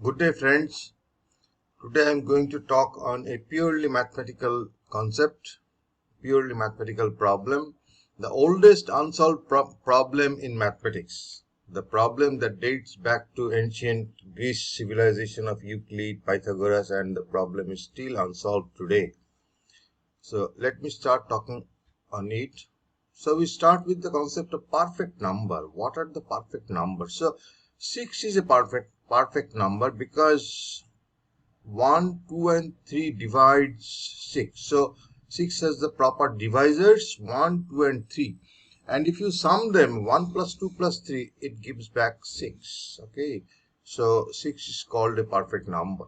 Good day, friends. Today I am going to talk on a purely mathematical concept, purely mathematical problem, the oldest unsolved problem in mathematics, the problem that dates back to ancient Greece civilization of Euclid, Pythagoras, and the problem is still unsolved today. So let me start talking on it. So we start with the concept of perfect number. What are the perfect numbers? So 6 is a perfect number because 1, 2 and 3 divides 6. So 6 has the proper divisors 1, 2 and 3. And if you sum them 1 plus 2 plus 3, it gives back 6. Okay. So 6 is called a perfect number.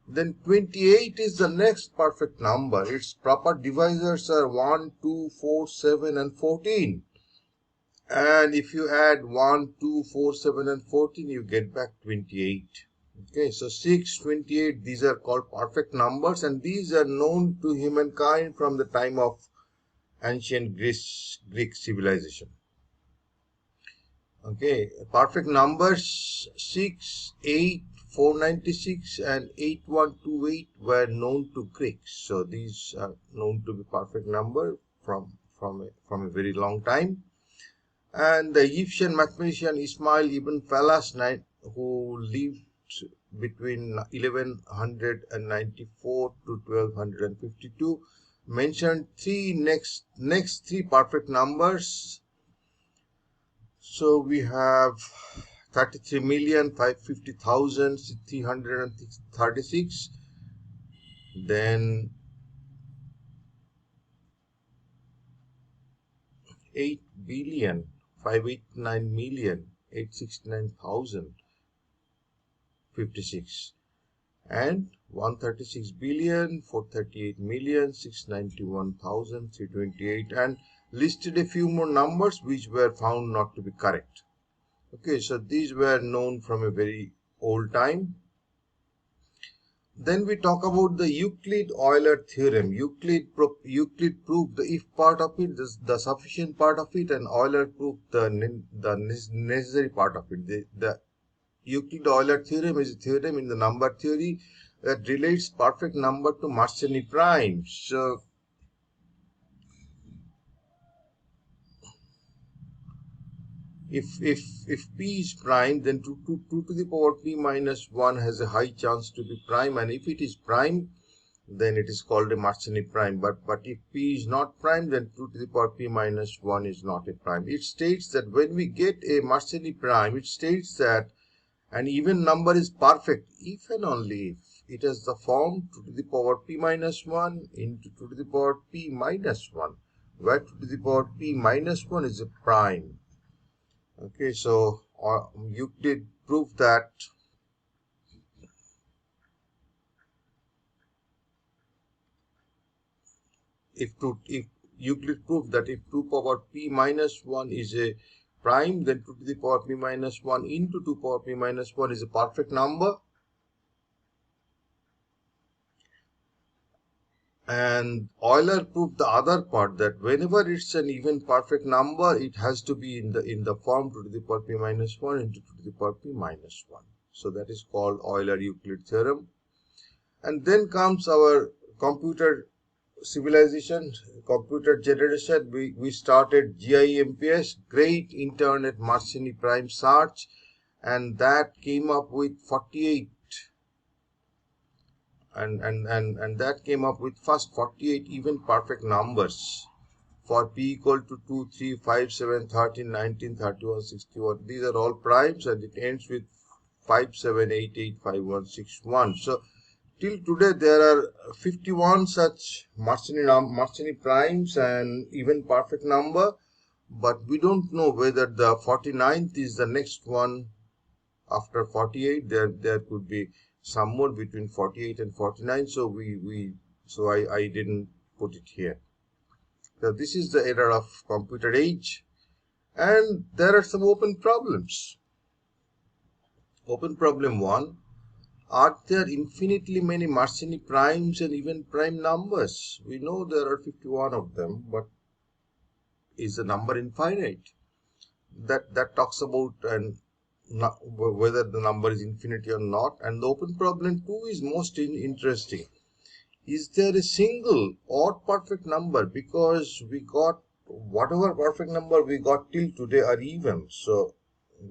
Then 28 is the next perfect number. Its proper divisors are 1, 2, 4, 7 and 14. And if you add 1, 2, 4, 7 and 14, you get back 28. Okay, so 6, 28, these are called perfect numbers and these are known to humankind from the time of ancient Greek civilization. Okay, perfect numbers 6, 8, 496 and 8128 were known to Greeks. So these are known to be perfect number from a very long time. And the Egyptian mathematician Ismail ibn Falas, who lived between 1194 to 1252, mentioned next three perfect numbers. So we have 33,550,336, then 8,589,869,056 and 136,438,691,328 and listed a few more numbers which were found not to be correct. Okay, so these were known from a very old time. Then we talk about the Euclid-Euler theorem. Euclid proved the if part of it, the sufficient part of it, and Euler proved the necessary part of it. The Euclid-Euler theorem is a theorem in the number theory that relates perfect number to Marconi prime. So if p is prime, then 2 to the power p minus 1 has a high chance to be prime, and if it is prime, then it is called a Marconi prime. But if p is not prime, then 2 to the power p minus 1 is not a prime. It states that when we get a Marconi prime, it states that an even number is perfect if and only if it has the form 2 to the power p minus 1 into 2 to the power p minus 1, where 2 to the power p minus 1 is a prime. Okay, so Euclid proved that if Euclid proved that if 2 power p minus 1 is a prime, then 2 to the power p minus 1 into 2 power p minus 1 is a perfect number. And Euler proved the other part, that whenever it's an even perfect number, it has to be in the form 2 to the power p minus 1 into 2 to the power p minus 1. So that is called Euler-Euclid theorem. And then comes our computer civilization, computer generation. We started GIMPS, Great Internet Marconi Prime Search, and that came up with 48. And that came up with first 48 even perfect numbers for p equal to 2, 3, 5, 7, 13, 19, 31, 61. These are all primes, and it ends with 5, 7, 8, 8, 5, 1, 6, 1. So till today there are 51 such Marconi primes and even perfect number, but we don't know whether the 49th is the next one after 48. There could be some more between 48 and 49, so I didn't put it here. So this is the era of computer age, and there are some open problems. Open problem 1: are there infinitely many Marconi primes and even prime numbers? We know there are 51 of them, but is the number infinite? That talks about an whether the number is infinity or not. And the open problem 2 is most interesting. Is there a single odd perfect number? Because we got whatever perfect number we got till today are even. So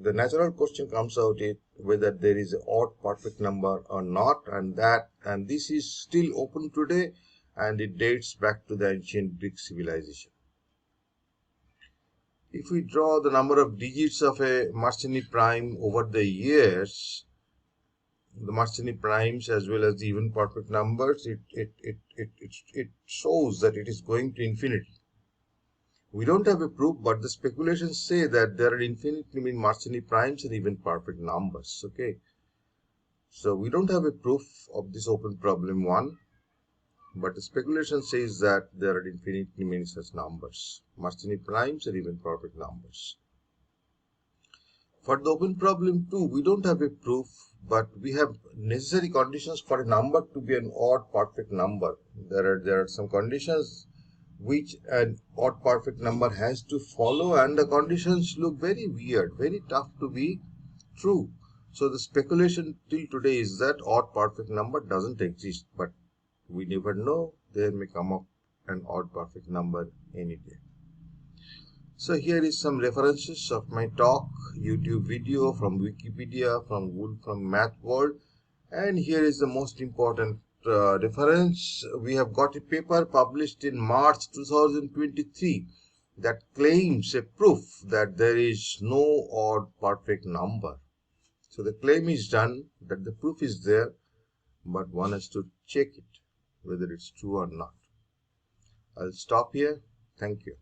the natural question comes out it whether there is an odd perfect number or not, and this is still open today, and it dates back to the ancient Greek civilization. If we draw the number of digits of a Marconi prime over the years, the Marconi primes as well as the even perfect numbers, it shows that it is going to infinity. We don't have a proof, but the speculations say that there are infinitely many Marconi primes and even perfect numbers. Okay, so we don't have a proof of this open problem 1, but the speculation says that there are infinitely many such numbers, Marconi primes and even perfect numbers. For the open problem 2, we don't have a proof, but we have necessary conditions for a number to be an odd perfect number. There are some conditions which an odd perfect number has to follow, and the conditions look very weird, very tough to be true. So the speculation till today is that odd perfect number doesn't exist, but we never know, there may come up an odd perfect number any day. So here is some references of my talk, YouTube video, from Wikipedia, from Math World, and here is the most important reference. We have got a paper published in March 2023 that claims a proof that there is no odd perfect number. So the claim is done that the proof is there, but one has to check it whether it's true or not. I'll stop here. Thank you.